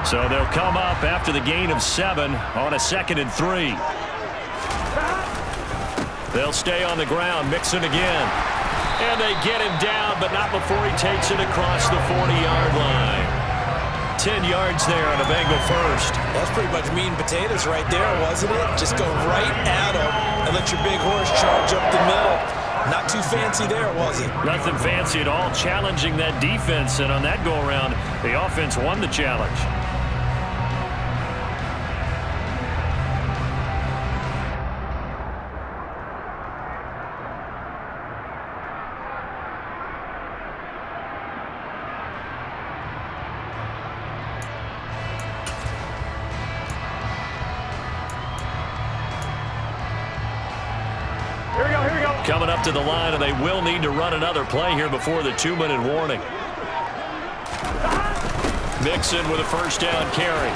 So they'll come up after the gain of 7 on a 2nd and 3. They'll stay on the ground. Mixon again. And they get him down, but not before he takes it across the 40-yard line. 10 yards there on a Bengal first. That's pretty much meat and potatoes right there, wasn't it? Just go right at him and let your big horse charge up the middle. Not too fancy there, was it? Nothing fancy at all, challenging that defense. And on that go-around, the offense won the challenge. Coming up to the line, and they will need to run another play here before the 2-minute warning. Mixon with a first down carry.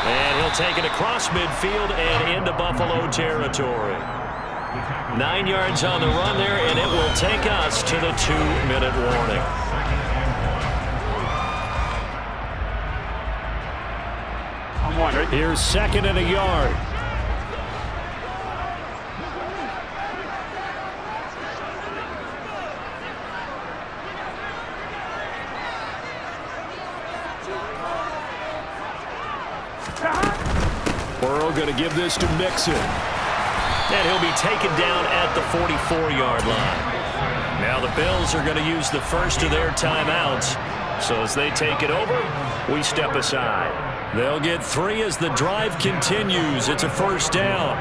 And he'll take it across midfield and into Buffalo territory. 9 yards on the run there, and it will take us to the 2-minute warning. Here's 2nd and a yard. Burrow going to give this to Mixon. And he'll be taken down at the 44-yard line. Now the Bills are going to use the first of their timeouts. So as they take it over, we step aside. They'll get 3 as the drive continues. It's a first down.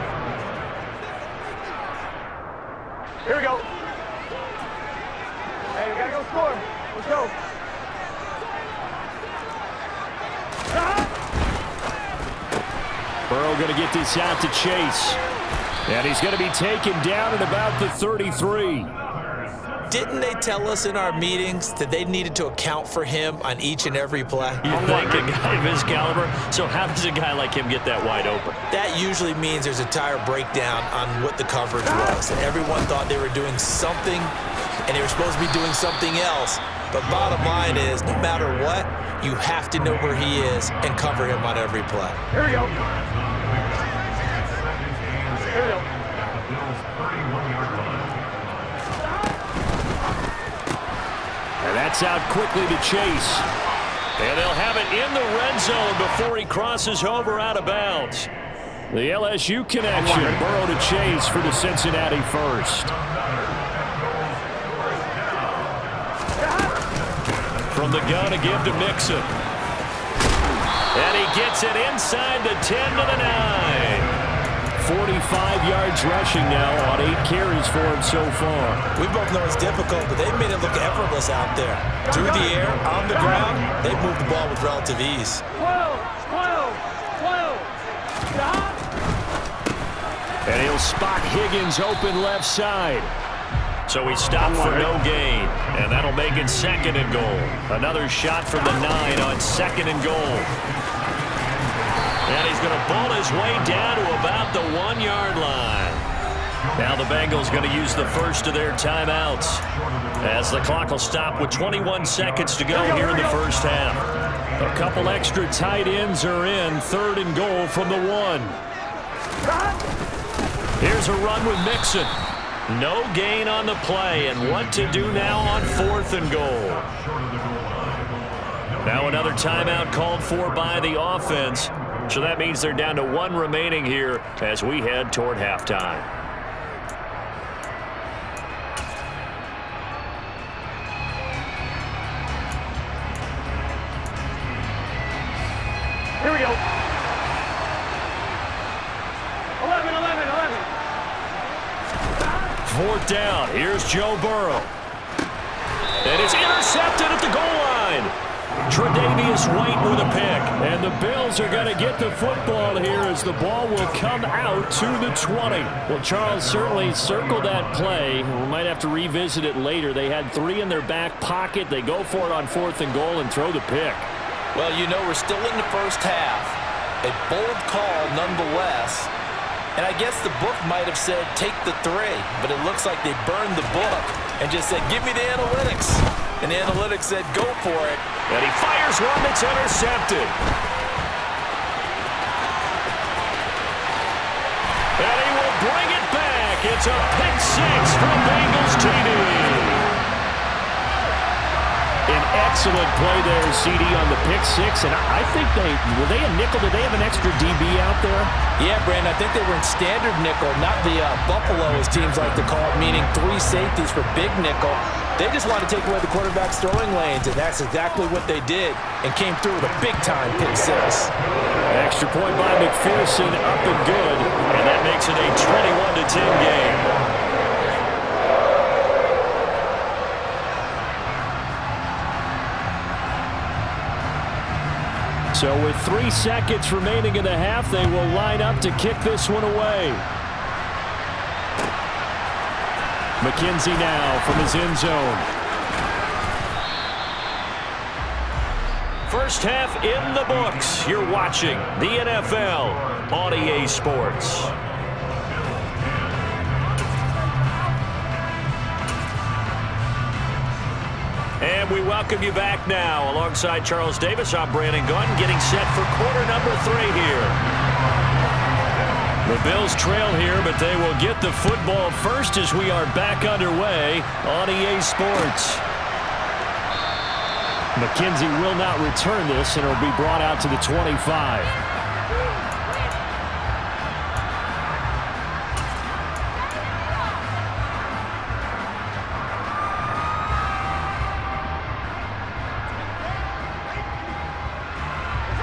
Here we go. Hey, we got to go score. Let's go. Burrow going to get this out to Chase. And he's going to be taken down at about the 33. Didn't they tell us in our meetings that they needed to account for him on each and every play? You think a guy of his caliber? So how does a guy like him get that wide open? That usually means there's a tire breakdown on what the coverage was. And everyone thought they were doing something, and they were supposed to be doing something else. But bottom line is, no matter what, you have to know where he is and cover him on every play. Here we go. Here we go. And that's out quickly to Chase. And they'll have it in the red zone before he crosses over out of bounds. The LSU connection. Burrow to Chase for the Cincinnati first. From the gun to give to Mixon. And he gets it inside the 10 to the 9. 45 yards rushing now on 8 carries for him so far. We both know it's difficult, but they made it look effortless out there. Through the air, on the ground, they moved the ball with relative ease. 12. And he'll spot Higgins open left side. So he stopped for no gain. And that'll make it 2nd and goal. Another shot from the 9 on 2nd and goal. And he's going to ball his way down to about the 1-yard line. Now the Bengals going to use the first of their timeouts as the clock will stop with 21 seconds to go here in the first half. A couple extra tight ends are in. 3rd and goal from the 1. Here's a run with Mixon. No gain on the play, and what to do now on 4th and goal. Now another timeout called for by the offense. So that means they're down to 1 remaining here as we head toward halftime. Here we go. 11. 4th down. Here's Joe Burrow. And it's intercepted at the goal line. Tre'Davious White with a pick. And the Bills are going to get the football here as the ball will come out to the 20. Well, Charles, certainly circled that play. We might have to revisit it later. They had 3 in their back pocket. They go for it on 4th and goal and throw the pick. Well, you know, we're still in the first half. A bold call nonetheless. And I guess the book might have said take the 3, but it looks like they burned the book and just said, give me the analytics. And the analytics said go for it. And he fires one that's intercepted. And he will bring it back. It's a pick six from Bengals TD. An excellent play there, CD, on the pick six. And I think were they a nickel? Did they have an extra DB out there? Yeah, Brandon, I think they were in standard nickel, not the Buffalo, as teams like to call it, meaning 3 safeties for big nickel. They just want to take away the quarterback's throwing lanes, and that's exactly what they did, and came through with a big-time pick six. Extra point by McPherson, up and good, and that makes it a 21-10 game. So with 3 seconds remaining in the half, they will line up to kick this one away. McKenzie now from his end zone. First half in the books. You're watching the NFL on EA Sports. And we welcome you back now. Alongside Charles Davis, I'm Brandon Gunn, getting set for quarter number 3 here. The Bills trail here, but they will get the football first as we are back underway on EA Sports. McKenzie will not return this, and it will be brought out to the 25.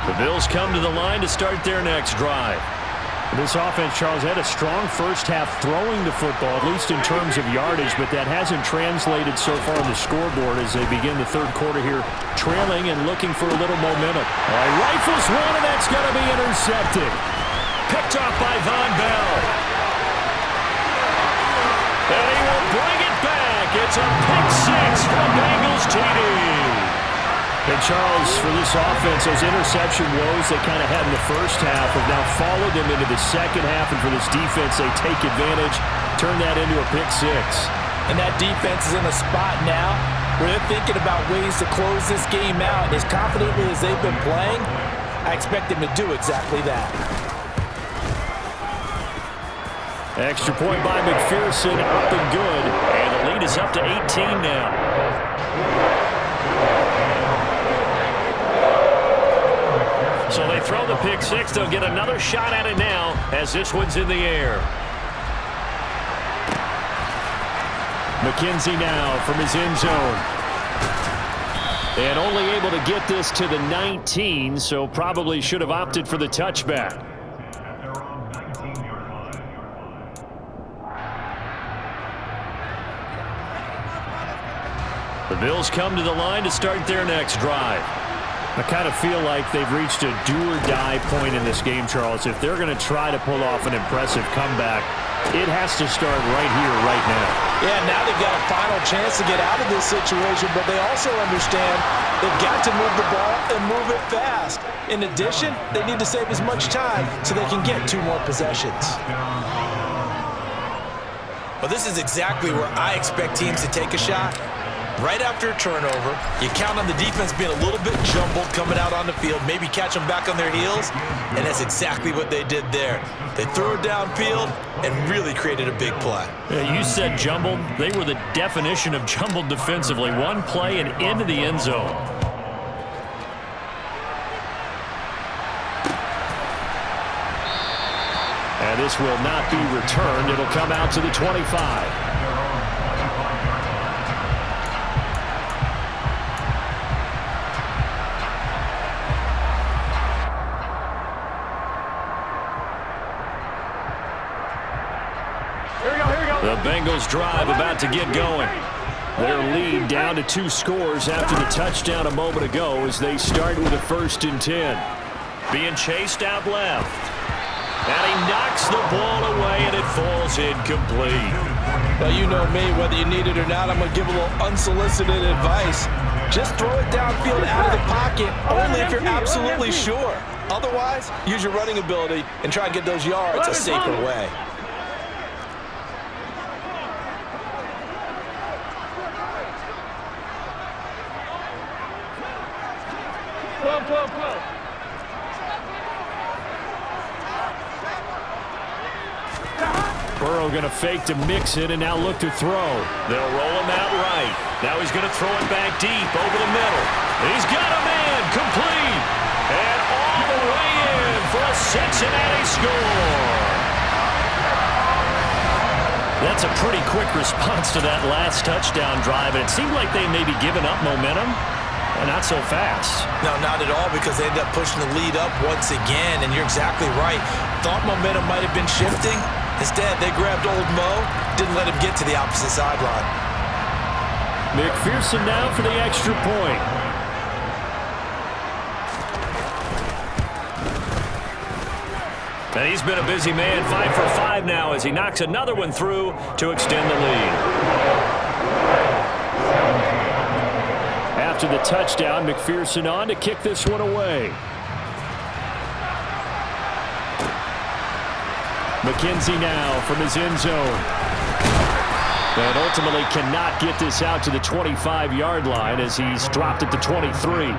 The Bills come to the line to start their next drive. This offense, Charles, had a strong first half throwing the football, at least in terms of yardage, but that hasn't translated so far on the scoreboard as they begin the third quarter here, trailing and looking for a little momentum. All right, rifles one, and that's going to be intercepted. Picked off by Von Bell. And he will bring it back. It's a pick six from Bengals TD. And Charles, for this offense, those interception woes they kind of had in the first half have now followed them into the second half. And for this defense, they take advantage, turn that into a pick six. And that defense is in a spot now where they're thinking about ways to close this game out. And as confidently as they've been playing, I expect them to do exactly that. Extra point by McPherson, up and good. And the lead is up to 18 now. So they throw the pick six. They'll get another shot at it now as this one's in the air. McKenzie now from his end zone. And only able to get this to the 19, so probably should have opted for the touchback. The Bills come to the line to start their next drive. I kind of feel like they've reached a do-or-die point in this game, Charles. If they're going to try to pull off an impressive comeback, it has to start right here, right now. Yeah, now they've got a final chance to get out of this situation, but they also understand they've got to move the ball and move it fast. In addition, they need to save as much time so they can get 2 more possessions. Well, this is exactly where I expect teams to take a shot. Right after a turnover, you count on the defense being a little bit jumbled coming out on the field, maybe catch them back on their heels, and that's exactly what they did there. They threw it downfield and really created a big play. Yeah, you said jumbled. They were the definition of jumbled defensively. One play and into the end zone. And this will not be returned. It'll come out to the 25. The Bengals drive about to get going. Their lead down to 2 scores after the touchdown a moment ago as they start with a 1st and 10. Being chased out left. And he knocks the ball away and it falls incomplete. Well, you know me, whether you need it or not, I'm going to give a little unsolicited advice. Just throw it downfield out of the pocket, only if you're absolutely sure. Otherwise, use your running ability and try and get those yards a safer way. 12. Burrow going to fake to mix it and now look to throw. They'll roll him out right. Now he's going to throw it back deep over the middle. He's got a man complete. And all the way in for a Cincinnati score. That's a pretty quick response to that last touchdown drive. And it seemed like they may be giving up momentum. Not so fast. No, not at all, because they ended up pushing the lead up once again. And you're exactly right. Thought momentum might have been shifting. Instead, they grabbed old Mo, didn't let him get to the opposite sideline. McPherson now for the extra point. And he's been a busy man, 5 for 5 now as he knocks another one through to extend the lead. After the touchdown, McPherson on to kick this one away. McKenzie now from his end zone. And ultimately cannot get this out to the 25-yard line as he's dropped it to 23.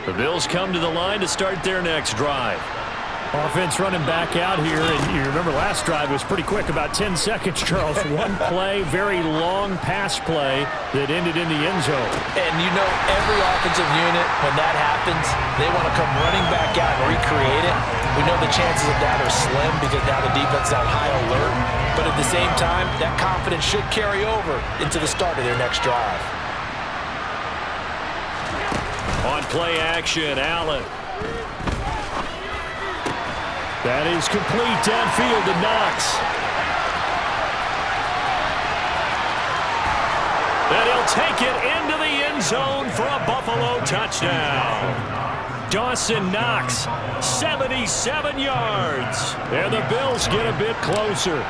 The Bills come to the line to start their next drive. Offense running back out here, and you remember last drive was pretty quick, about 10 seconds, Charles. One play, very long pass play that ended in the end zone. And you know every offensive unit, when that happens, they want to come running back out and recreate it. We know the chances of that are slim because now the defense is on high alert. But at the same time, that confidence should carry over into the start of their next drive. On play action, Allen. That is complete downfield to Knox. And he'll take it into the end zone for a Buffalo touchdown. Dawson Knox, 77 yards. And the Bills get a bit closer.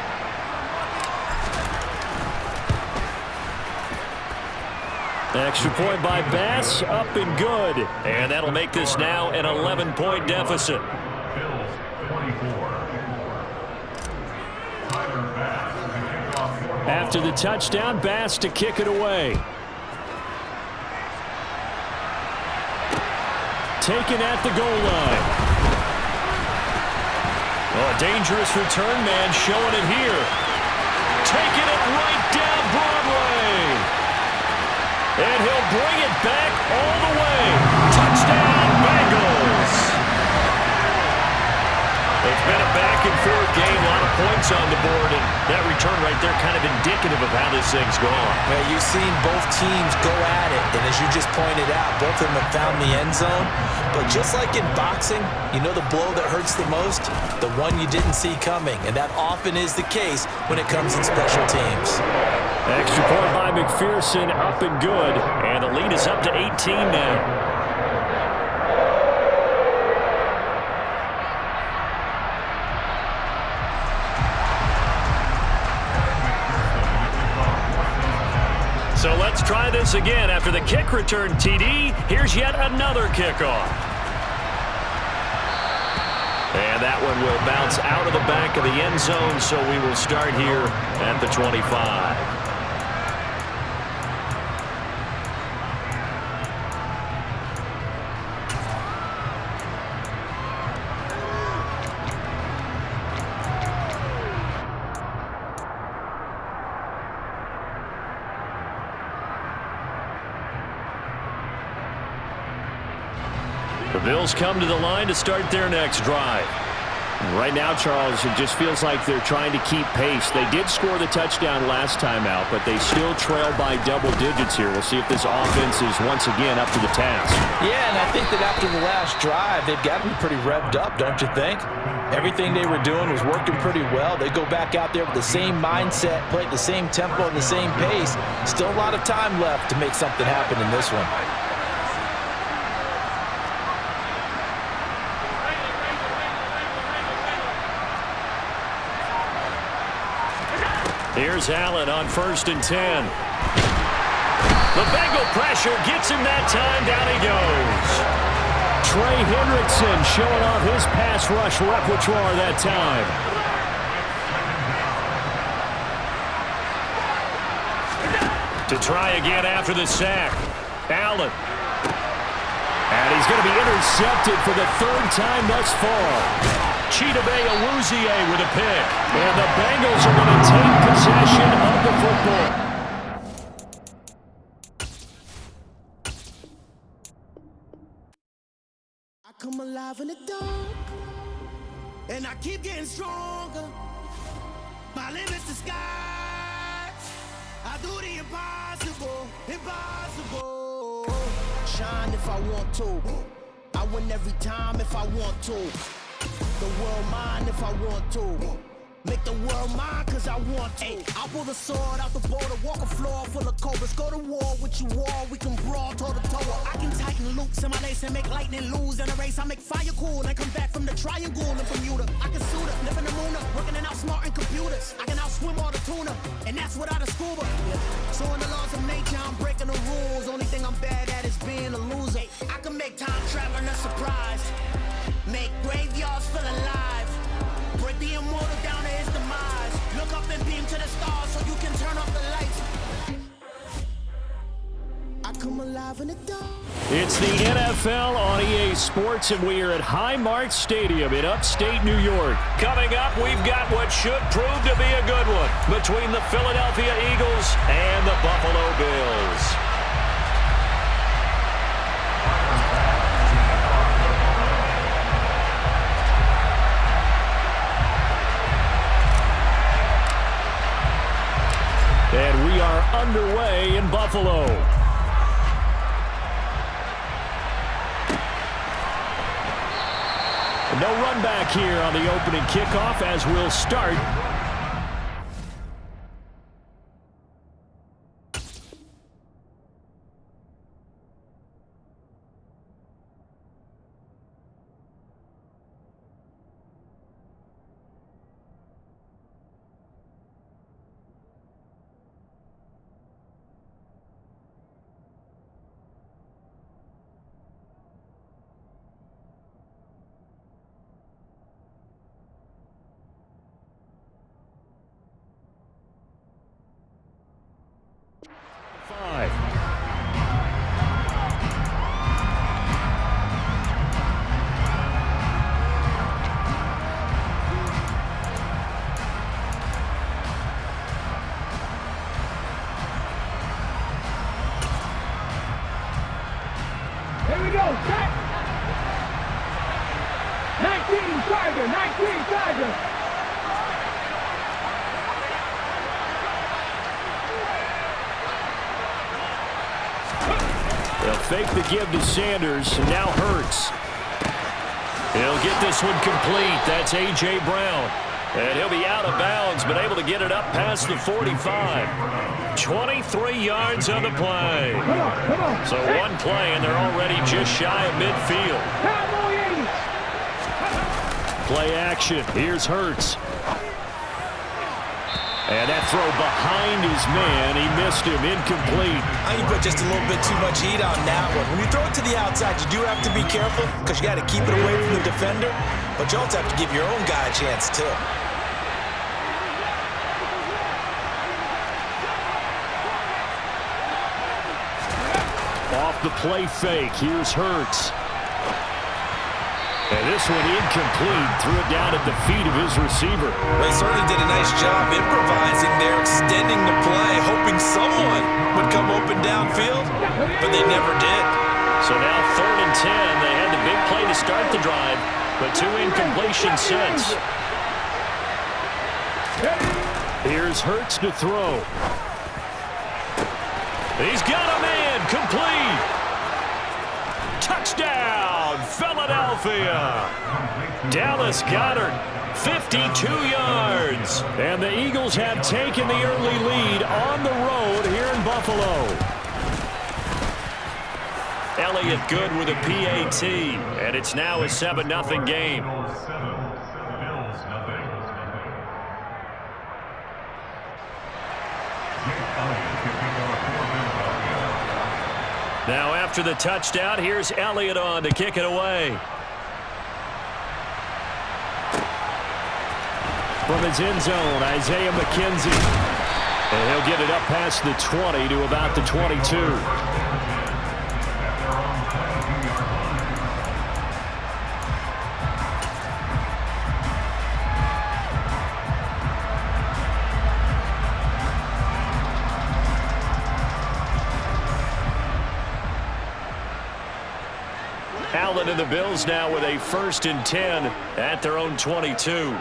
Extra point by Bass, up and good. And that'll make this now an 11-point deficit. After the touchdown, Bass to kick it away. Taken at the goal line. Oh, a dangerous return man showing it here. Taking it right down Broadway. And he'll bring it back all the way. Touchdown, Bengals. It's been a back-and-forth game, a lot of points on the board, and that return right there kind of indicative of how this thing's gone. Well, you've seen both teams go at it, and as you just pointed out, both of them have found the end zone. But just like in boxing, you know the blow that hurts the most? The one you didn't see coming, and that often is the case when it comes in special teams. Extra point by McPherson, up and good, and the lead is up to 18 now. So let's try this again. After the kick return, TD, here's yet another kickoff. And that one will bounce out of the back of the end zone, so we will start here at the 25. The Bills come to the line to start their next drive. Right now, Charles, it just feels like they're trying to keep pace. They did score the touchdown last time out, but they still trail by double digits here. We'll see if this offense is once again up to the task. Yeah, and I think that after the last drive, they've got to be pretty revved up, don't you think? Everything they were doing was working pretty well. They go back out there with the same mindset, play at the same tempo and the same pace. Still a lot of time left to make something happen in this one. Here's Allen on 1st and 10. The Bengal pressure gets him that time. Down he goes. Trey Hendrickson showing off his pass rush repertoire that time. To try again after the sack. Allen. And he's going to be intercepted for the third time thus far. Chidobe Awuzie with a pick. And the Bengals are going to take possession of the football. I come alive in the dark, and I keep getting stronger. My limit's the sky. I do the impossible, impossible. Shine if I want to. I win every time if I want to. The world mine if I want to. Make the world mine cause I want to. I pull the sword out the border, walk a floor full of cobras. Go to war with you all, we can brawl toe to toe. I can tighten loops in my lace and make lightning lose in a race. I make fire cool and come back from the triangle in Bermuda. I can suit up, live in the moon up, working and outsmarting computers. I can outswim all the tuna, and that's without a scuba. So in the laws of nature, I'm breaking the rules. Only thing I'm bad at is being a loser. I can make time traveling a surprise. Make graveyards feel alive. Break the immortal down to his demise. Look up and beam to the stars so you can turn off the lights. I come alive in the dark. It's the NFL on EA Sports, and we are at Highmark Stadium in upstate New York. Coming up, we've got what should prove to be a good one between the Philadelphia Eagles and the Buffalo Bills. And we are underway in Buffalo. No run back here on the opening kickoff as we'll start. Here we go, set. 19 Tiger, 19 Tiger. They'll fake the give to Sanders, and now Hurts. He'll get this one complete. That's A.J. Brown. And he'll be out of bounds, but able to get it up past the 45. 23 yards on the play. So one play, and they're already just shy of midfield. Play action. Here's Hurts. And that throw behind his man. He missed him. Incomplete. I think you put just a little bit too much heat on that one. When you throw it to the outside, you do have to be careful because you got to keep it away from the defender. But you also have to give your own guy a chance, too. Off the play fake. Here's Hurts. And this one incomplete. Threw it down at the feet of his receiver. They certainly did a nice job improvising there, extending the play, hoping someone would come open downfield, but they never did. So now 3rd and 10. They had the big play to start the drive, but 2 incompletions since. Here's Hurts to throw. He's got a man. Complete. Touchdown, Philadelphia. Dallas Goedert, 52 yards. And the Eagles have taken the early lead on the road here in Buffalo. Elliott good with a PAT, and it's now a 7-0 game. Now after the touchdown, here's Elliott on to kick it away. From his end zone, Isaiah McKenzie. And he'll get it up past the 20 to about the 22. Allen and the Bills now with a 1st and 10 at their own 22.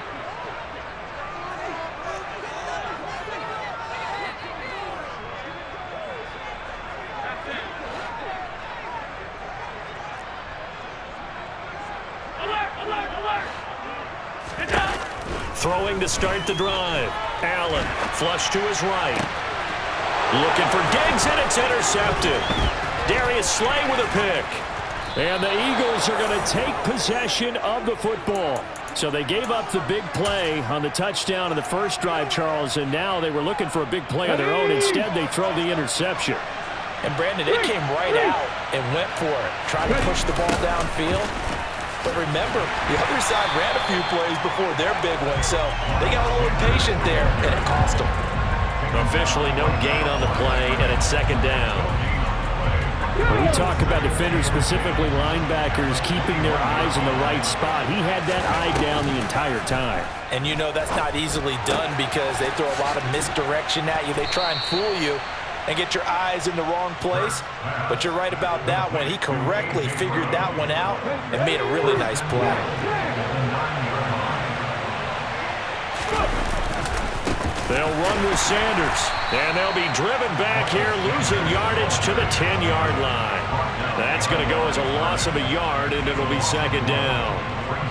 Throwing to start the drive. Allen, flush to his right. Looking for Diggs, and it's intercepted. Darius Slay with a pick. And the Eagles are going to take possession of the football. So they gave up the big play on the touchdown in the first drive, Charles, and now they were looking for a big play of their own. Instead, they throw the interception. And, Brandon, they came right out and went for it, trying to push the ball downfield. But remember, the other side ran a few plays before their big one, so they got a little impatient there, and it cost them. Officially no gain on the play, and it's 2nd down. When we talk about defenders, specifically linebackers, keeping their eyes in the right spot, he had that eye down the entire time. And you know that's not easily done because they throw a lot of misdirection at you. They try and fool you and get your eyes in the wrong place. But you're right about that one. He correctly figured that one out and made a really nice play. They'll run with Sanders, and they'll be driven back here, losing yardage to the 10-yard line. That's going to go as a loss of a yard, and it'll be 2nd down.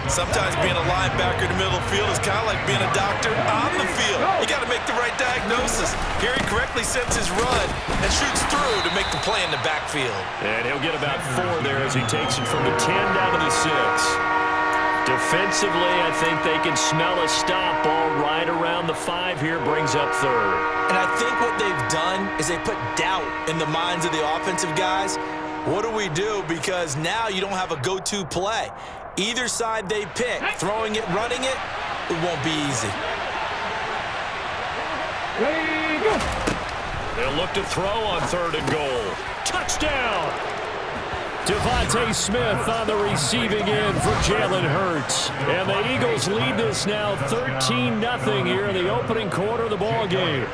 Sometimes being a linebacker in the middle of the field is kind of like being a doctor on the field. You got to make the right diagnosis. Here he correctly sets his run and shoots through to make the play in the backfield. And he'll get about 4 there as he takes it from the 10 down to the 6. Defensively, I think they can smell a stop ball right around the 5 here, brings up 3rd. And I think what they've done is they put doubt in the minds of the offensive guys. What do we do? Because now you don't have a go-to play. Either side they pick, throwing it, running it, it won't be easy. They'll look to throw on 3rd and goal. Touchdown! Devontae Smith on the receiving end for Jalen Hurts. And the Eagles lead this now 13-0 here in the opening quarter of the ball game.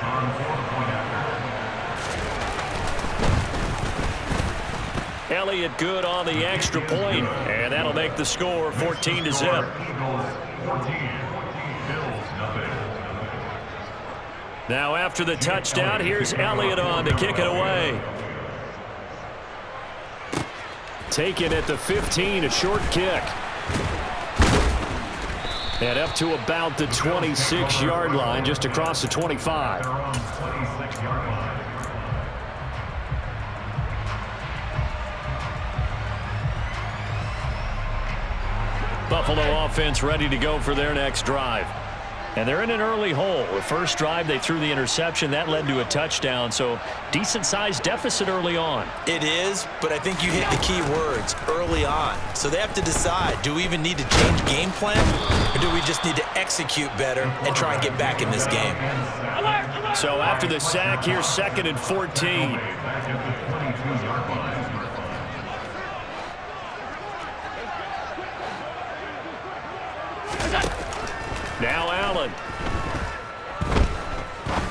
Elliott good on the extra point, and that'll make the score 14-0. Now after the touchdown, here's Elliott on to kick it away. Taken at the 15, a short kick. And up to about the 26-yard line, just across the 25. Buffalo offense ready to go for their next drive. And they're in an early hole. The first drive, they threw the interception. That led to a touchdown, so decent-sized deficit early on. It is, but I think you hit the key words, early on. So they have to decide, do we even need to change game plan, or do we just need to execute better and try and get back in this game? So after the sack, here's 2nd and 14. Now Allen.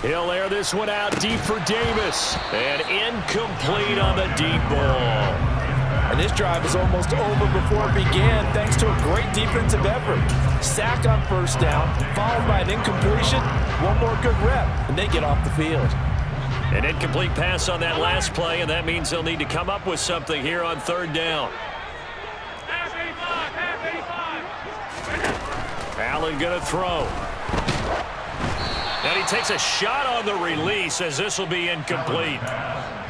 He'll air this one out deep for Davis. And incomplete on the deep ball. And this drive is almost over before it began thanks to a great defensive effort. Sack on 1st down, followed by an incompletion. One more good rep, and they get off the field. An incomplete pass on that last play, and that means they'll need to come up with something here on 3rd down. Allen going to throw. And he takes a shot on the release as this will be incomplete.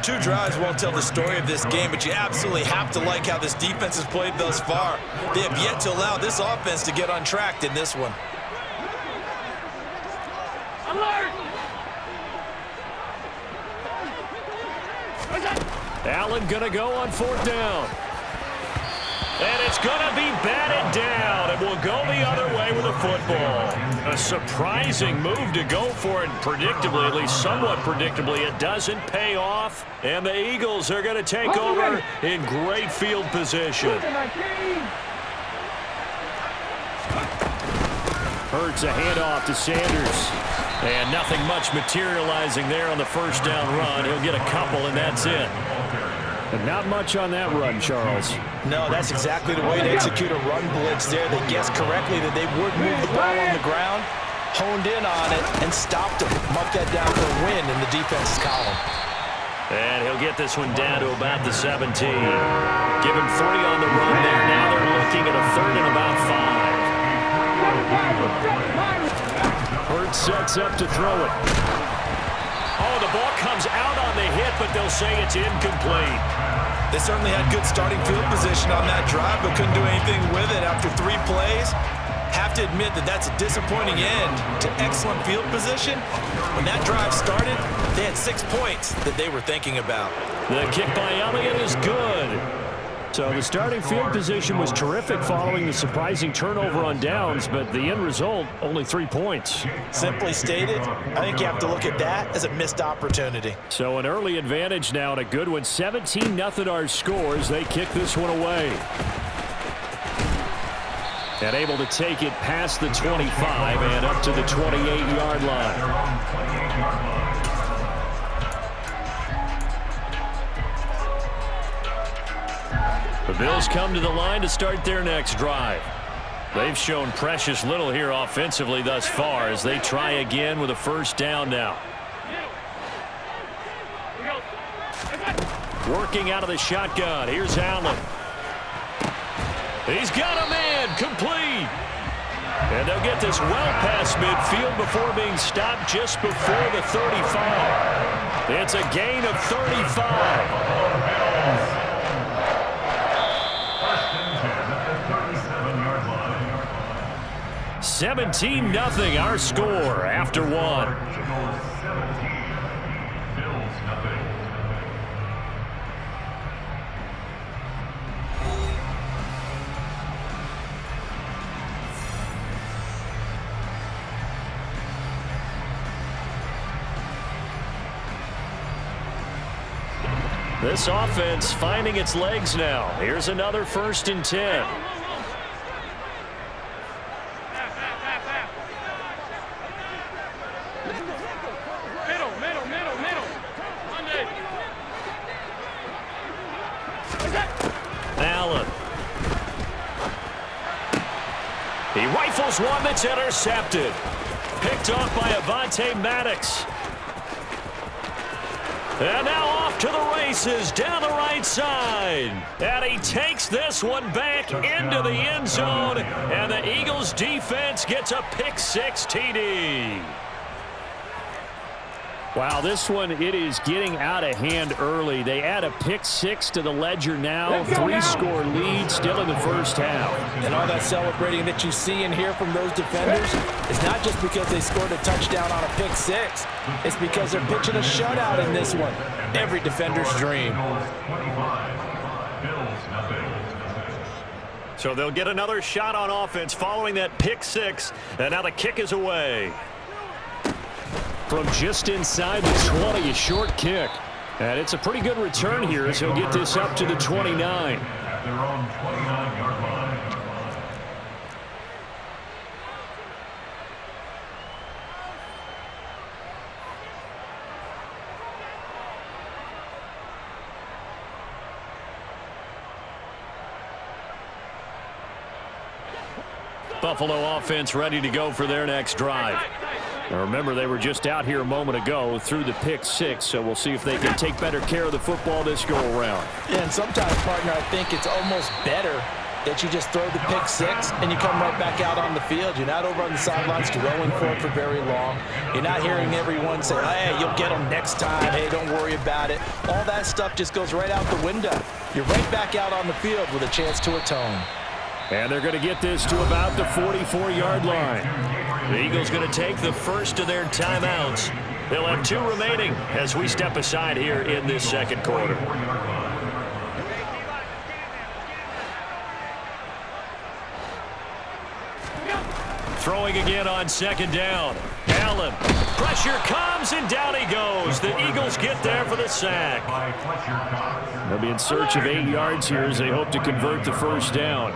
2 drives won't tell the story of this game, but you absolutely have to like how this defense has played thus far. They have yet to allow this offense to get untracked in this one. Allen going to go on 4th down. And it's going to be batted down, and will go the other way with the football. A surprising move to go for it, predictably, at least somewhat predictably. It doesn't pay off, and the Eagles are going to take over in great field position. Hurts a handoff to Sanders. And nothing much materializing there on the 1st down run. He'll get a couple, and that's it. And not much on that run, Charles. No, that's exactly the way to execute a run blitz there. They guessed correctly that they would move the ball on the ground, honed in on it, and stopped him. Mark that down for a win in the defense's column. And he'll get this one down to about the 17. Give him 3 on the run there. Now they're looking at a 3rd and about 5. Hurts sets up to throw it. Oh, the ball comes out on the hit, but they'll say it's incomplete. They certainly had good starting field position on that drive, but couldn't do anything with it after 3 plays. Have to admit that that's a disappointing end to excellent field position. When that drive started, they had 6 points that they were thinking about. The kick by Elliott is good. So the starting field position was terrific following the surprising turnover on downs, but the end result, only 3 points. Simply stated, I think you have to look at that as a missed opportunity. So an early advantage now and a good one. 17-0 our scores. They kick this one away. And able to take it past the 25 and up to the 28-yard line. The Bills come to the line to start their next drive. They've shown precious little here offensively thus far as they try again with a 1st down now. Working out of the shotgun. Here's Allen. He's got a man. Complete. And they'll get this well past midfield before being stopped just before the 35. It's a gain of 35. 17-0 our score after 1. This offense finding its legs now. Here's another 1st and 10. Allen. He rifles one that's intercepted. Picked off by Avonte Maddox. And now off to the races down the right side. And he takes this one back into the end zone. And the Eagles defense gets a pick-6 TD. Wow, this one, it is getting out of hand early. They add a pick-6 to the ledger now. 3-score lead still in the 1st half. And all that celebrating that you see and hear from those defenders is not just because they scored a touchdown on a pick-6. It's because they're pitching a shutout in this one. Every defender's dream. So they'll get another shot on offense following that pick-6. And now the kick is away. From just inside the 20, a short kick. And it's a pretty good return here as he'll get this up to the 29. At their own 29-yard line. Buffalo offense ready to go for their next drive. Now remember, they were just out here a moment ago through the pick-6, so we'll see if they can take better care of the football this go-around. Yeah, and sometimes, partner, I think it's almost better that you just throw the pick-6 and you come right back out on the field. You're not over on the sidelines dwelling for it for very long. You're not hearing everyone say, hey, you'll get them next time. Hey, don't worry about it. All that stuff just goes right out the window. You're right back out on the field with a chance to atone. And they're going to get this to about the 44-yard line. The Eagles going to take the first of their timeouts. They'll have 2 remaining as we step aside here in this second quarter. Throwing again on second down. Allen. Pressure comes, and down he goes. The Eagles get there for the sack. They'll be in search of 8 yards here as they hope to convert the first down.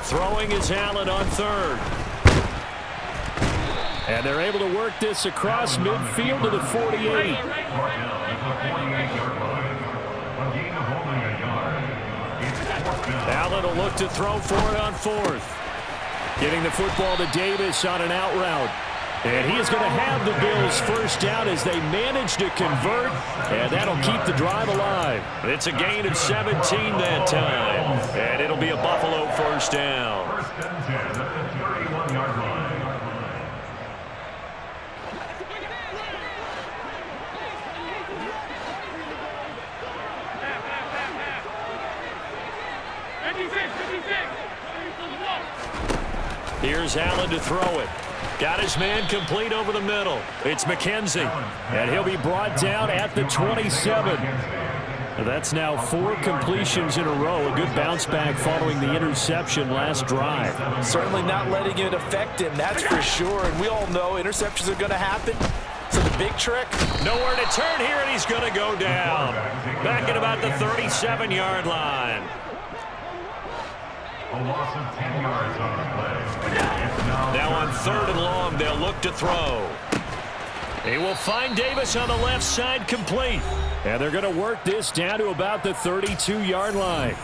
Throwing is Allen on third. And they're able to work this across midfield to the 48. Allen will look to throw for it on fourth. Getting the football to Davis on an out route. And he is going to have the Bills first down as they manage to convert, and that'll keep the drive alive. It's a gain of 17 that time, and it'll be a Buffalo first down. First and 10 at the 31-yard line. Here's Allen to throw it. Got his man complete over the middle. It's McKenzie, and he'll be brought down at the 27. That's now 4 completions in a row. A good bounce back following the interception last drive. Certainly not letting it affect him, that's for sure. And we all know interceptions are going to happen. So the big trick? Nowhere to turn here, and he's going to go down. Back at about the 37-yard line. A loss of 10 yards on the play. Now on third and long, they'll look to throw. They will find Davis on the left side complete. And they're going to work this down to about the 32-yard line.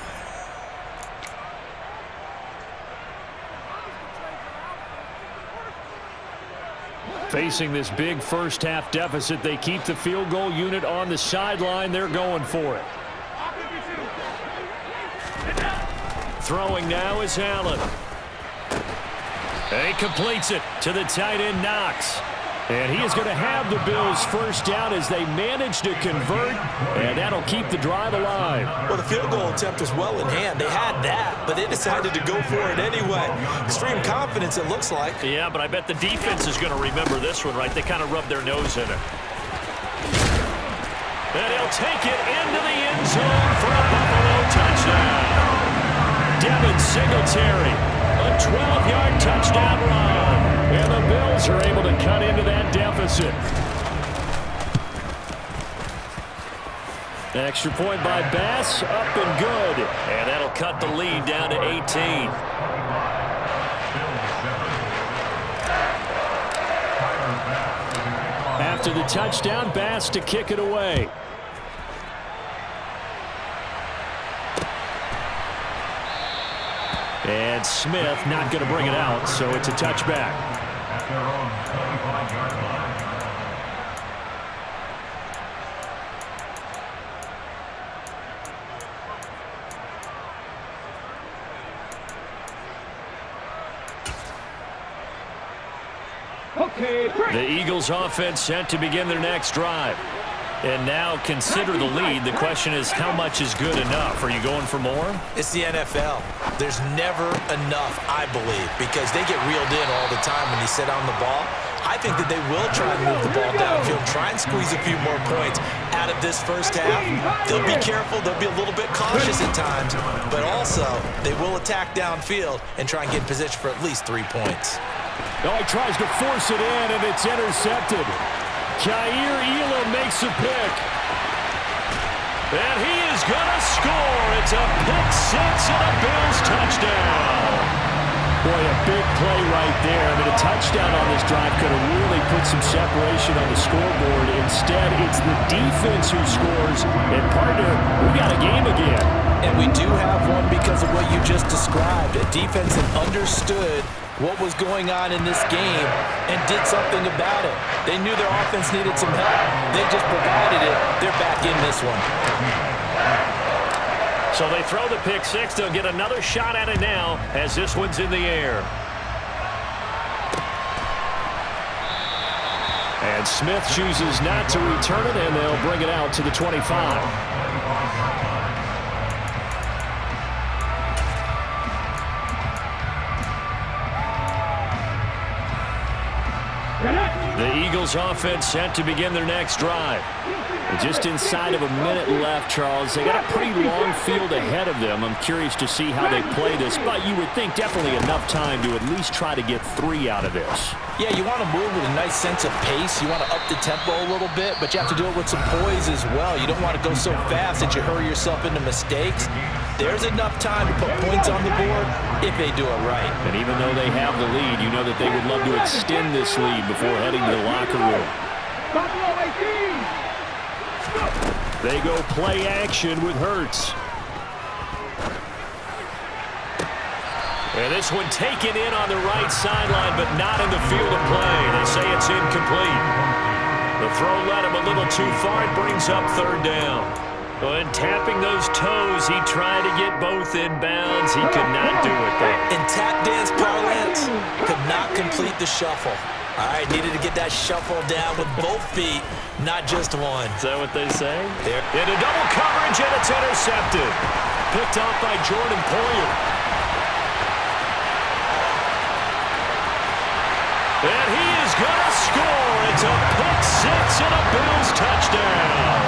Facing this big first-half deficit, they keep the field goal unit on the sideline. They're going for it. Throwing now is Allen. And he completes it to the tight end, Knox. And he is going to have the Bills first down as they manage to convert, and that'll keep the drive alive. Well, the field goal attempt was well in hand. They had that, but they decided to go for it anyway. Extreme confidence, it looks like. Yeah, but I bet the defense is going to remember this one, right? They kind of rubbed their nose in it. And he'll take it into the end zone for a Buffalo touchdown. Devin Singletary, a 12-yard touchdown run. And the Bills are able to cut into that deficit. Extra point by Bass, up and good. And that'll cut the lead down to 18. After the touchdown, Bass to kick it away. And Smith not going to bring it out, so it's a touchback. At their own 25-yard line. Okay, The Eagles offense set to begin their next drive. And now consider the lead. The question is, how much is good enough? Are you going for more? It's the NFL. There's never enough, I believe, because they get reeled in all the time when you sit on the ball. I think that they will try and move the ball downfield, try and squeeze a few more points out of this first half. They'll be careful. They'll be a little bit cautious at times, but also they will attack downfield and try and get in position for at least 3 points. Oh, he tries to force it in, and it's intercepted. Jair Elam makes a pick. And he is going to score. It's a pick six and a Bills touchdown. Boy, a big play right there. I mean, a touchdown on this drive could have really put some separation on the scoreboard. Instead, it's the defense who scores. And, partner, we got a game again. And we do have one because of what you just described. A defense that understood what was going on in this game and did something about it. They knew their offense needed some help. They just provided it. They're back in this one. So they throw the pick six. They'll get another shot at it now as this one's in the air. And Smith chooses not to return it, and they'll bring it out to the 25. The Eagles offense set to begin their next drive. Just inside of a minute left, Charles. They got a pretty long field ahead of them. I'm curious to see how they play this, but you would think definitely enough time to at least try to get 3 out of this. Yeah, you want to move with a nice sense of pace. You want to up the tempo a little bit, but you have to do it with some poise as well. You don't want to go so fast that you hurry yourself into mistakes. There's enough time to put points on the board if they do it right. And even though they have the lead, you know that they would love to extend this lead before heading to the locker room. They go play action with Hurts. And this one taken in on the right sideline, but not in the field of play. They say it's incomplete. The throw led him a little too far. It brings up 3rd down. And tapping those toes, he tried to get both in bounds. He could not do it, though. In tap dance parlance, could not complete the shuffle. All right, needed to get that shuffle down with both feet, not just one. Is that what they say? There. Into double coverage, and it's intercepted. Picked off by Jordan Poyer. And he is going to score. It's a pick 6 and a Bills touchdown.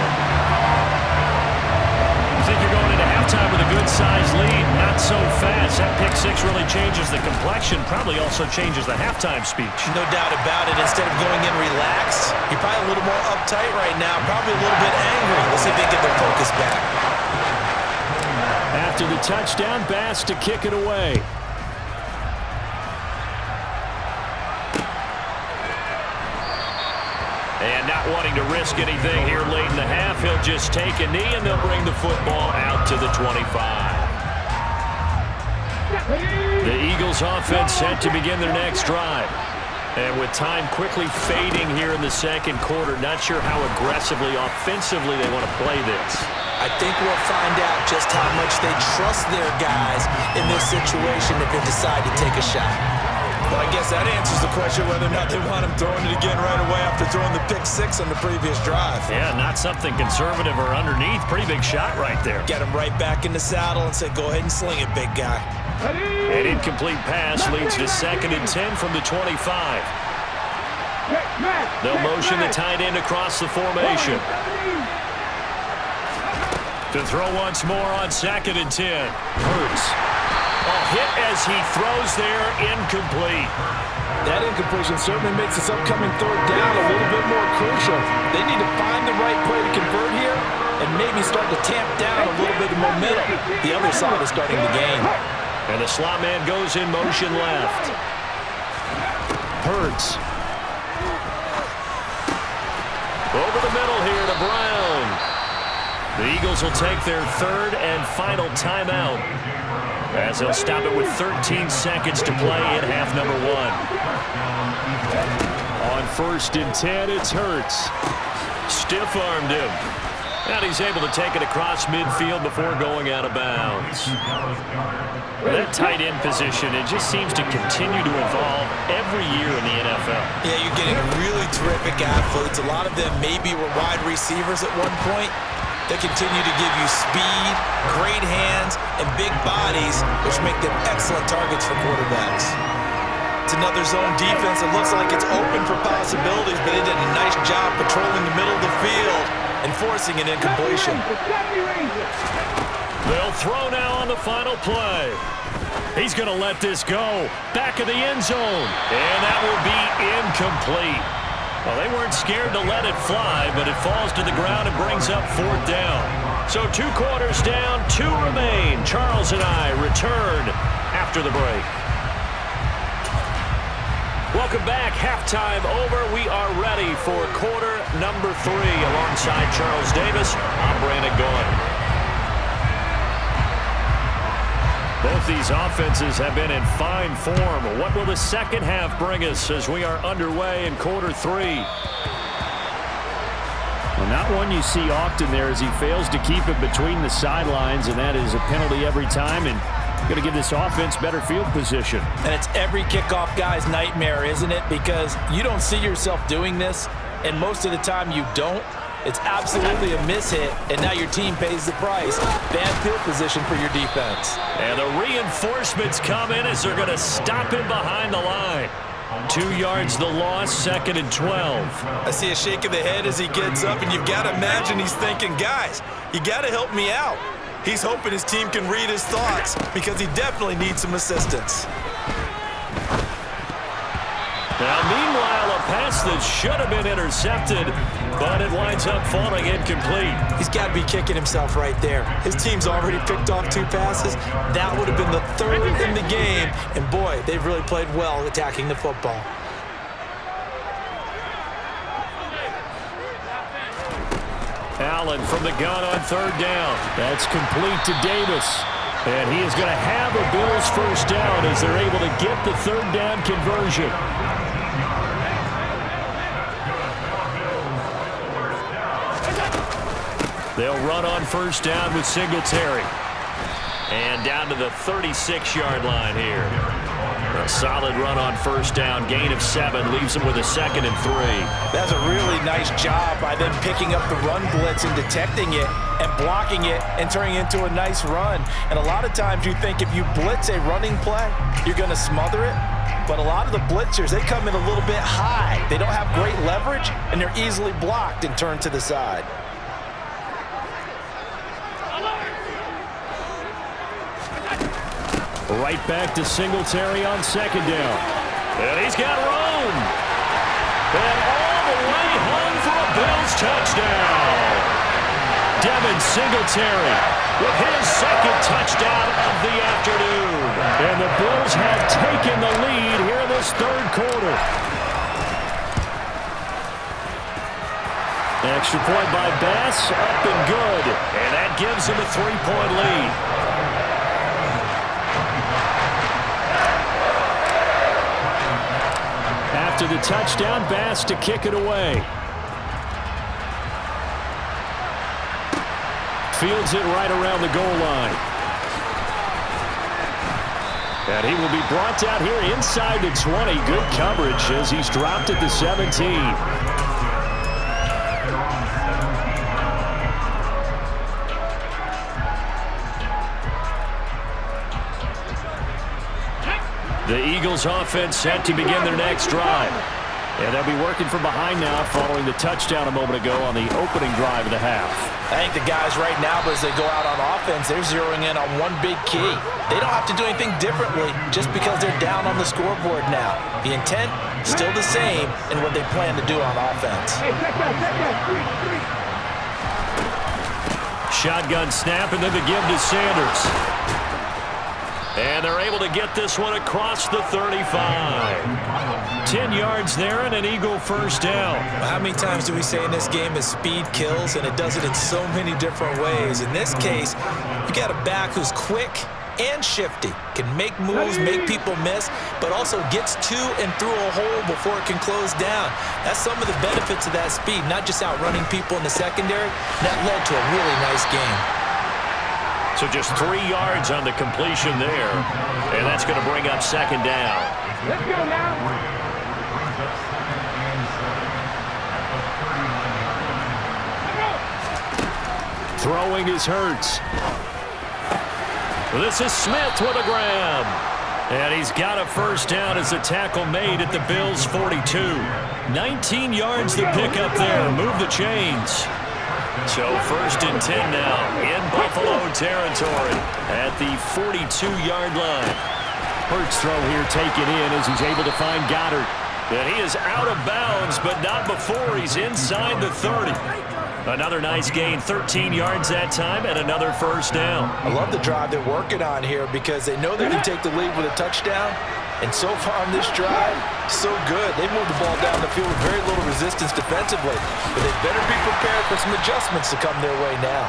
I think you're going into halftime with a good-sized lead. Not so fast. That pick 6 really changes the complexion. Probably also changes the halftime speech. No doubt about it. Instead of going in relaxed, you're probably a little more uptight right now. Probably a little bit angry. Let's see if they get their focus back. After the touchdown, Bass to kick it away. And not wanting to risk anything here late in the half, he'll just take a knee, and they'll bring the football out to the 25. The Eagles offense set to begin their next drive. And with time quickly fading here in the second quarter, not sure how aggressively, offensively they want to play this. I think we'll find out just how much they trust their guys in this situation if they decide to take a shot. Well, I guess that answers the question whether or not they want him throwing it again right away after throwing the pick 6 on the previous drive. Yeah, not something conservative or underneath. Pretty big shot right there. Get him right back in the saddle and say, go ahead and sling it, big guy. An incomplete pass leads to 2nd and 10 from the 25. They'll motion the tight end across the formation. To throw once more on 2nd and 10. Hurts. A hit as he throws there, incomplete. That incompletion certainly makes this upcoming 3rd down a little bit more crucial. They need to find the right play to convert here and maybe start to tamp down a little bit of momentum. The other side is starting the game. And the slot man goes in motion left. Hurts. Over the middle here to Brown. The Eagles will take their 3rd and final timeout, as they'll stop it with 13 seconds to play in half number 1. On 1st and 10, it's Hurts. Stiff-armed him. And he's able to take it across midfield before going out of bounds. That tight end position, it just seems to continue to evolve every year in the NFL. Yeah, you're getting really terrific athletes. A lot of them maybe were wide receivers at one point. They continue to give you speed, great hands, and big bodies, which make them excellent targets for quarterbacks. It's another zone defense. It looks like it's open for possibilities, but they did a nice job patrolling the middle of the field and forcing an incompletion. They'll throw now on the final play. He's going to let this go. Back of the end zone. And that will be incomplete. Well, they weren't scared to let it fly, but it falls to the ground and brings up 4th down. So 2 quarters down, 2 remain. Charles and I return after the break. Welcome back. Halftime over. We are ready for quarter number 3. Alongside Charles Davis, I'm Brandon Gaudin. Both these offenses have been in fine form. What will the second half bring us as we are underway in quarter 3? Well, not one you see often there as he fails to keep it between the sidelines, and that is a penalty every time, and going to give this offense better field position. And it's every kickoff guy's nightmare, isn't it? Because you don't see yourself doing this, and most of the time you don't. It's absolutely a mishit, and now your team pays the price. Bad field position for your defense. And the reinforcements come in as they're going to stop him behind the line. 2 yards the loss, 2nd and 12. I see a shake of the head as he gets up, and you've got to imagine he's thinking, guys, you got to help me out. He's hoping his team can read his thoughts because he definitely needs some assistance. Now, meanwhile, a pass that should have been intercepted, but it winds up falling incomplete. He's got to be kicking himself right there. His team's already picked off 2 passes. That would have been the 3rd in the game, and boy, they've really played well attacking the football. Allen from the gun on 3rd down. That's complete to Davis. And he is going to have a Bills first down as they're able to get the 3rd down conversion. They'll run on 1st down with Singletary. And down to the 36-yard line here. A solid run on 1st down. Gain of 7 leaves them with a 2nd and 3. That's a really nice job by them picking up the run blitz and detecting it and blocking it and turning it into a nice run. And a lot of times you think if you blitz a running play, you're going to smother it. But a lot of the blitzers, they come in a little bit high. They don't have great leverage, and they're easily blocked and turned to the side. Right back to Singletary on 2nd down. And he's got room. And all the way home for a Bills touchdown. Devin Singletary with his 2nd touchdown of the afternoon. And the Bills have taken the lead here in this 3rd quarter. Extra point by Bass, up and good. And that gives him a 3-point lead. After the touchdown, Bass to kick it away. Fields it right around the goal line. And he will be brought down here inside the 20. Good coverage as he's dropped at the 17. The Eagles offense set to begin their next drive. And they'll be working from behind now following the touchdown a moment ago on the opening drive of the half. I think the guys right now, as they go out on offense, they're zeroing in on one big key. They don't have to do anything differently just because they're down on the scoreboard now. The intent, still the same in what they plan to do on offense. Shotgun snap and then the give to Sanders. And they're able to get this one across the 35. 10 yards there and an Eagle first down. How many times do we say in this game is speed kills, and it does it in so many different ways. In this case, you got a back who's quick and shifty, can make moves, make people miss, but also gets to and through a hole before it can close down. That's some of the benefits of that speed, not just outrunning people in the secondary. That led to a really nice game. So just 3 yards on the completion there. And that's going to bring up 2nd down. Let's go now. Throwing is Hurts. This is Smith with a grab. And he's got a first down as the tackle made at the Bills' 42. 19 yards to pick up there. Move the chains. So 1st and 10 now in Buffalo territory at the 42-yard line. Hurts throw here taken in as he's able to find Goddard. And he is out of bounds, but not before he's inside the 30. Another nice gain, 13 yards that time, and another first down. I love the drive they're working on here because they know they can take the lead with a touchdown. And so far on this drive, so good. They moved the ball down the field with very little resistance defensively. But they better be prepared for some adjustments to come their way now.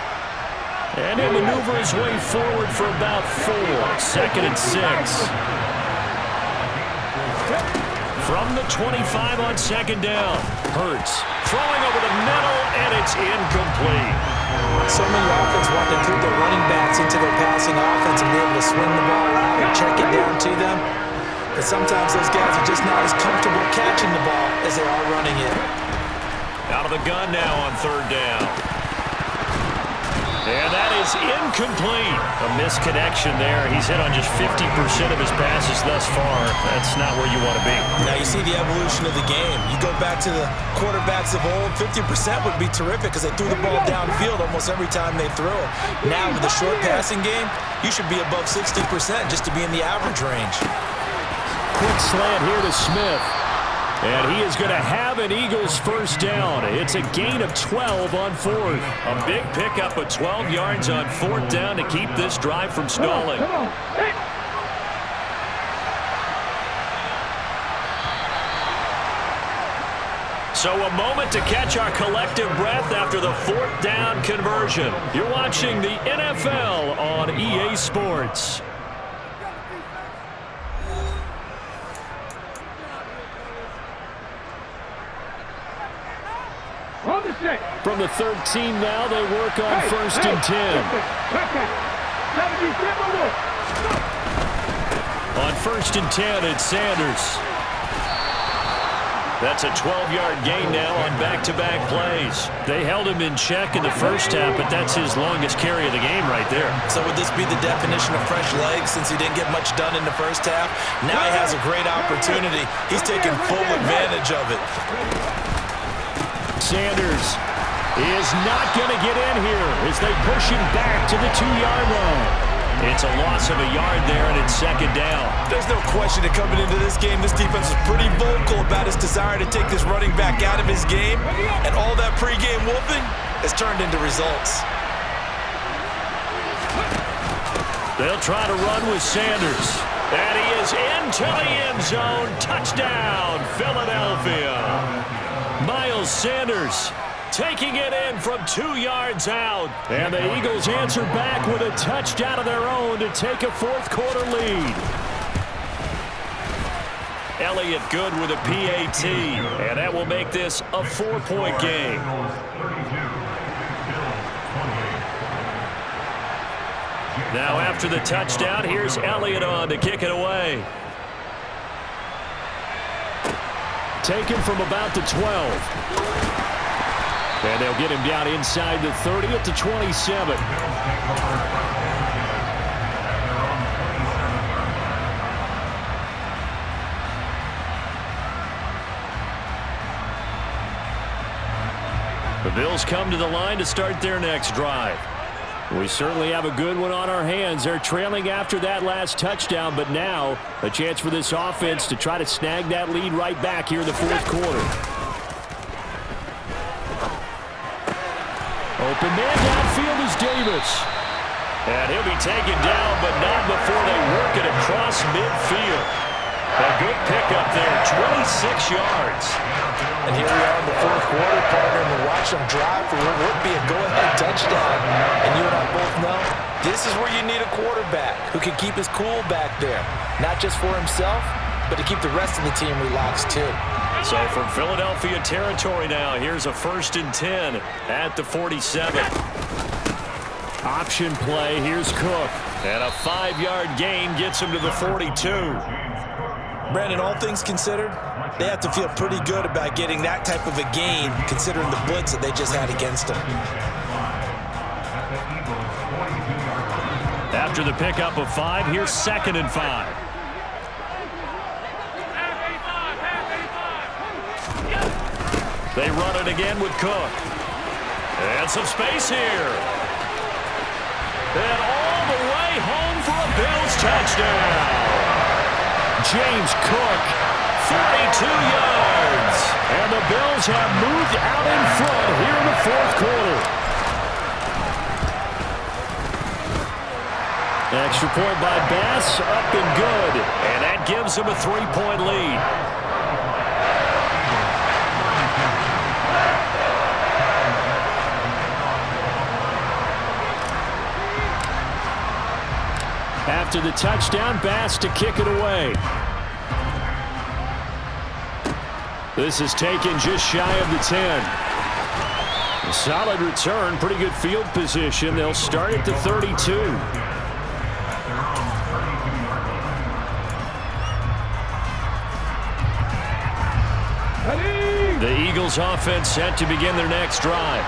And he'll maneuver his way forward for about 4. 2nd and 6. From the 25 on 2nd down. Hurts throwing over the middle, and it's incomplete. So many offenses want to put their running backs into their passing offense and be able to swing the ball out and check it down to them. But sometimes those guys are just not as comfortable catching the ball as they are running it. Out of the gun now on 3rd down. And that is is incomplete. A misconnection there. He's hit on just 50% of his passes thus far. That's not where you want to be. Now you see the evolution of the game. You go back to the quarterbacks of old, 50% would be terrific because they threw the ball downfield almost every time they threw it. Now with the short passing game, you should be above 60% just to be in the average range. Quick slant here to Smith. And he is going to have an Eagles first down. It's a gain of 12 on fourth. A big pickup of 12 yards on fourth down to keep this drive from stalling. Come on. Hey. So a moment to catch our collective breath after the fourth down conversion. You're watching the NFL on EA Sports. On the set. From the 13 now, they work on first and 10. Check that. 77 look. On first and 10, it's Sanders. That's a 12-yard gain now on back-to-back plays. They held him in check in the first half, but that's his longest carry of the game right there. So would this be the definition of fresh legs since he didn't get much done in the first half? Now he has a great opportunity. He's taking full advantage of it. Sanders is not going to get in here as they push him back to the 2-yard line. It's a loss of a yard there, and it's second down. There's no question that coming into this game, this defense is pretty vocal about his desire to take this running back out of his game, and all that pregame wolfing has turned into results. They'll try to run with Sanders. And he is into the end zone. Touchdown, Philadelphia. Miles Sanders taking it in from 2 yards out. And the Eagles answer back with a touchdown of their own to take a fourth-quarter lead. Elliott good with a PAT, and that will make this a 4-point game. Now after the touchdown, here's Elliott on to kick it away. Taken from about the 12. And they'll get him down inside the 30 at the 27. The Bills come to the line to start their next drive. We certainly have a good one on our hands. They're trailing after that last touchdown, but now a chance for this offense to try to snag that lead right back here in the fourth quarter. Open man downfield is Davis. And he'll be taken down, but not before they work it across midfield. A good pickup there, 26 yards. And here we are in the fourth quarter, partner, and we're watching them drive for what would be a go-ahead touchdown. And you and I both know this is where you need a quarterback who can keep his cool back there. Not just for himself, but to keep the rest of the team relaxed too. So from Philadelphia territory now, here's a first and 10 at the 47. Option play, here's Cook. And a 5-yard gain gets him to the 42. Brandon, all things considered, they have to feel pretty good about getting that type of a gain considering the blitz that they just had against them. After the pickup of 5, here's second and 5. They run it again with Cook. And some space here. And all the way home for a Bills touchdown. James Cook, 42 yards. And the Bills have moved out in front here in the fourth quarter. Extra point by Bass, up and good. And that gives them a 3-point lead. After the touchdown, Bass to kick it away. This is taken just shy of the 10. A solid return, pretty good field position. They'll start at the 32. The Eagles offense set to begin their next drive.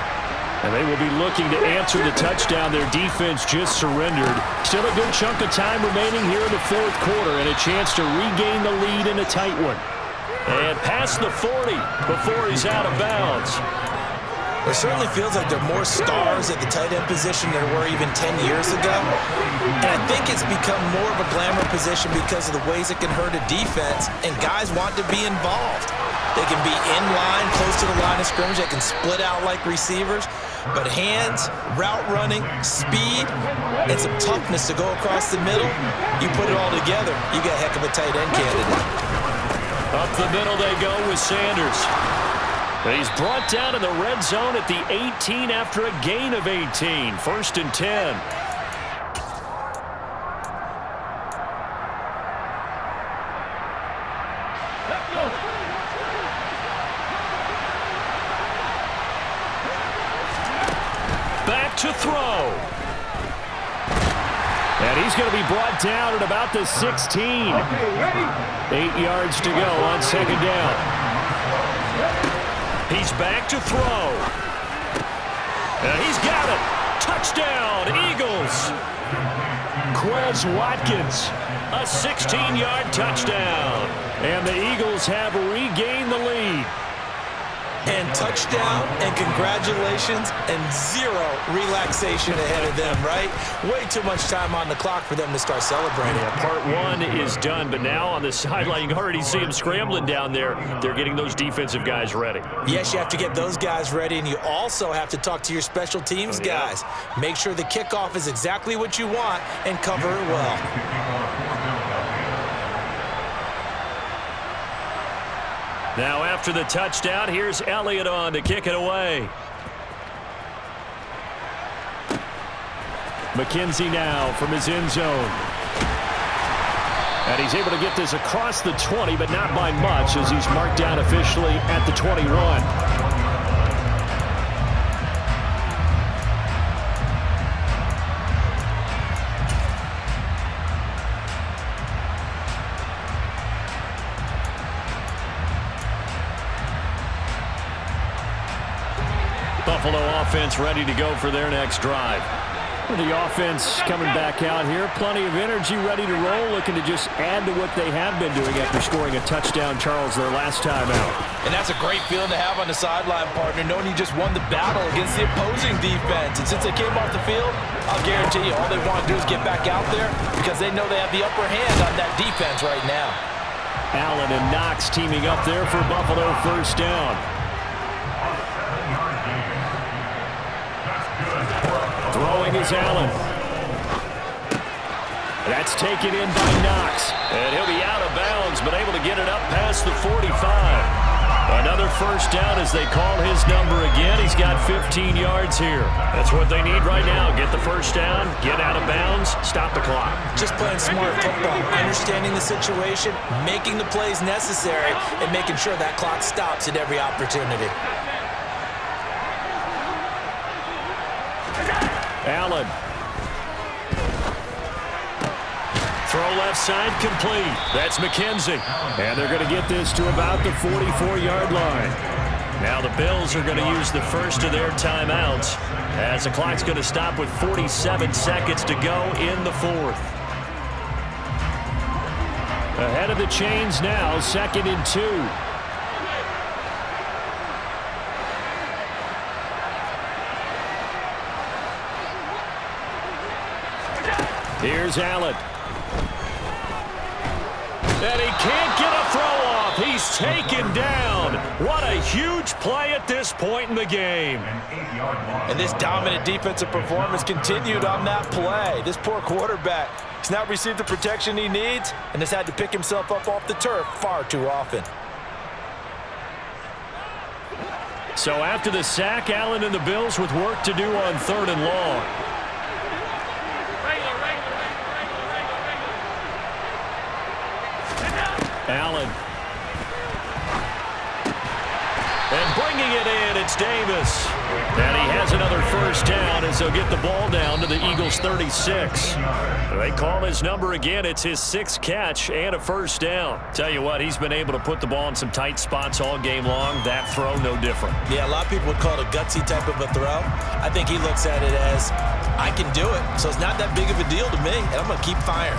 And they will be looking to answer the touchdown their defense just surrendered. Still a good chunk of time remaining here in the fourth quarter and a chance to regain the lead in a tight one. And past the 40 before he's out of bounds. It certainly feels like there are more stars at the tight end position than there were even 10 years ago. And I think it's become more of a glamour position because of the ways it can hurt a defense, and guys want to be involved. They can be in line, close to the line of scrimmage. They can split out like receivers. But hands, route running, speed, and some toughness to go across the middle, you put it all together, you got a heck of a tight end candidate. Up the middle they go with Sanders. He's brought down in the red zone at the 18 after a gain of 18. 1st and 10. Back to throw. And he's going to be brought down at about the 16. 8 yards to go on 2nd down. He's back to throw. And he's got it. Touchdown, Eagles. Quez Watkins, a 16-yard touchdown. And the Eagles have regained the lead. And touchdown, and congratulations, and zero relaxation ahead of them, right? Way too much time on the clock for them to start celebrating. Yeah, part one is done, but now on the sideline, you can already see them scrambling down there. They're getting those defensive guys ready. Yes, you have to get those guys ready, and you also have to talk to your special teams guys. Make sure the kickoff is exactly what you want and cover it well. Now after the touchdown, here's Elliott on to kick it away. McKenzie now from his end zone. And he's able to get this across the 20, but not by much as he's marked down officially at the 21. Buffalo offense ready to go for their next drive. The offense coming back out here. Plenty of energy, ready to roll, looking to just add to what they have been doing after scoring a touchdown, Charles, their last time out. And that's a great feeling to have on the sideline, partner, knowing you just won the battle against the opposing defense. And since they came off the field, I'll guarantee you all they want to do is get back out there because they know they have the upper hand on that defense right now. Allen and Knox teaming up there for Buffalo 1st down. Throwing is Allen. That's taken in by Knox. And he'll be out of bounds, but able to get it up past the 45. Another 1st down as they call his number again. He's got 15 yards here. That's what they need right now. Get the 1st down, get out of bounds, stop the clock. Just playing smart football, understanding the situation, making the plays necessary, and making sure that clock stops at every opportunity. Allen. Throw left side complete. That's McKenzie. And they're going to get this to about the 44-yard line. Now the Bills are going to use the first of their timeouts as the clock's going to stop with 47 seconds to go in the 4th. Ahead of the chains now, 2nd and 2. Here's Allen. And he can't get a throw off. He's taken down. What a huge play at this point in the game. And this dominant defensive performance continued on that play. This poor quarterback has not received the protection he needs and has had to pick himself up off the turf far too often. So after the sack, Allen and the Bills with work to do on 3rd and long. Allen. And bringing Putting it in, it's Davis. And he has another first down as they'll get the ball down to the Eagles' 36. They call his number again. It's his 6th catch and a first down. Tell you what, he's been able to put the ball in some tight spots all game long. That throw, no different. Yeah, a lot of people would call it a gutsy type of a throw. I think he looks at it as, I can do it, so it's not that big of a deal to me, and I'm going to keep firing.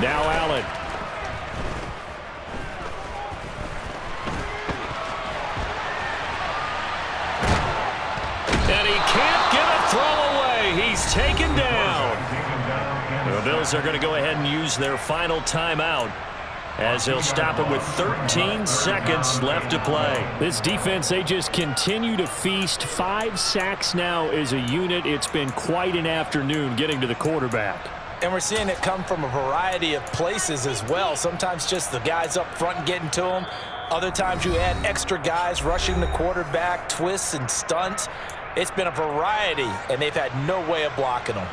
Now Allen. And he can't get a throw away. He's taken down. The Bills are going to go ahead and use their final timeout as they'll stop it with 13 seconds left to play. This defense, they just continue to feast. 5 sacks now as a unit. It's been quite an afternoon getting to the quarterback. And we're seeing it come from a variety of places as well. Sometimes just the guys up front getting to him. Other times you add extra guys rushing the quarterback, twists and stunts. It's been a variety, and they've had no way of blocking them.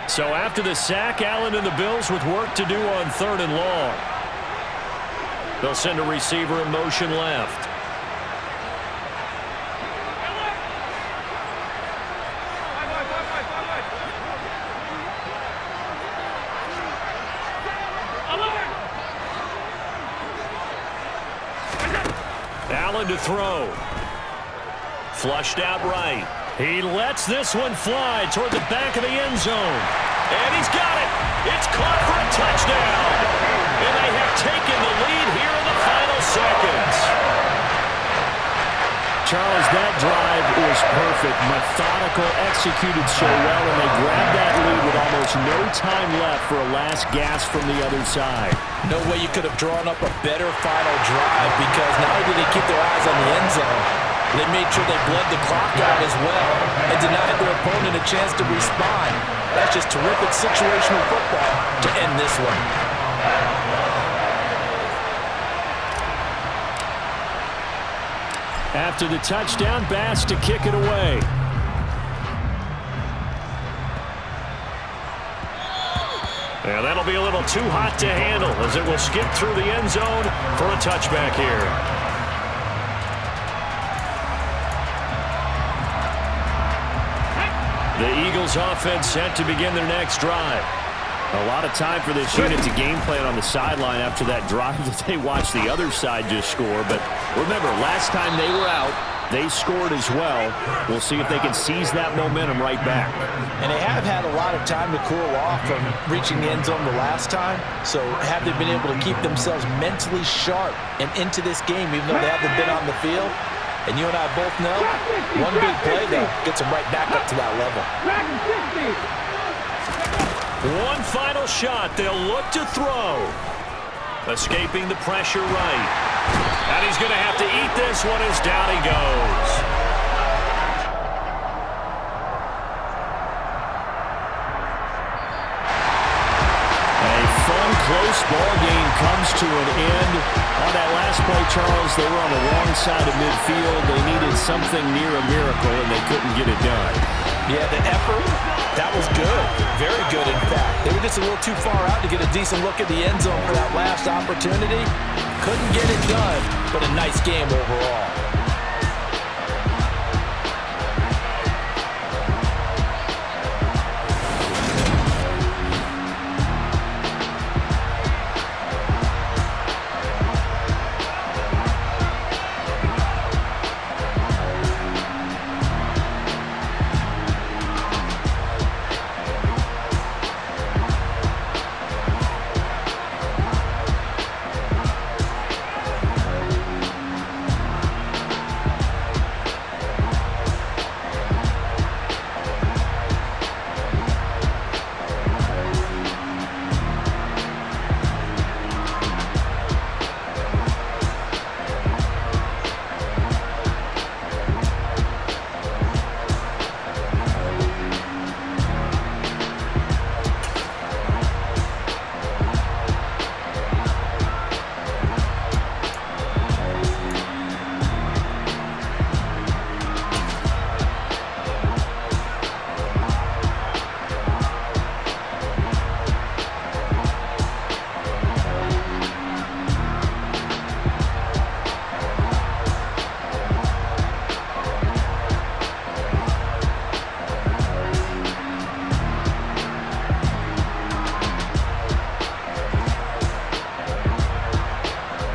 So after the sack, Allen and the Bills with work to do on 3rd and long. They'll send a receiver in motion left. Allen to throw. Flushed out right. He lets this one fly toward the back of the end zone. And he's got it. It's caught for a touchdown. And they have taken the lead here in the final seconds. Charles, that drive was perfect. Methodical, executed so well, and they grabbed that lead with almost no time left for a last gasp from the other side. No way you could have drawn up a better final drive, because not only did they keep their eyes on the end zone, they made sure they bled the clock out as well and denied their opponent a chance to respond. That's just terrific situational football to end this one. After the touchdown, Bass to kick it away. And that'll be a little too hot to handle as it will skip through the end zone for a touchback here. The Eagles offense set to begin their next drive. A lot of time for this unit to game plan on the sideline after that drive that they watched the other side just score. But remember, last time they were out, they scored as well. We'll see if they can seize that momentum right back. And they have had a lot of time to cool off from reaching the end zone the last time. So have they been able to keep themselves mentally sharp and into this game, even though they haven't been on the field? And you and I both know, one big play, though, gets them right back up to that level. One final shot. They'll look to throw. Escaping the pressure right. And he's going to have to eat this one as down he goes. A fun, close ball game comes to an end. On that last play, Charles, they were on the wrong side of midfield. They needed something near a miracle, and they couldn't get it done. Yeah, the effort, that was good. Very good, in fact. They were just a little too far out to get a decent look at the end zone for that last opportunity. Couldn't get it done, but a nice game overall.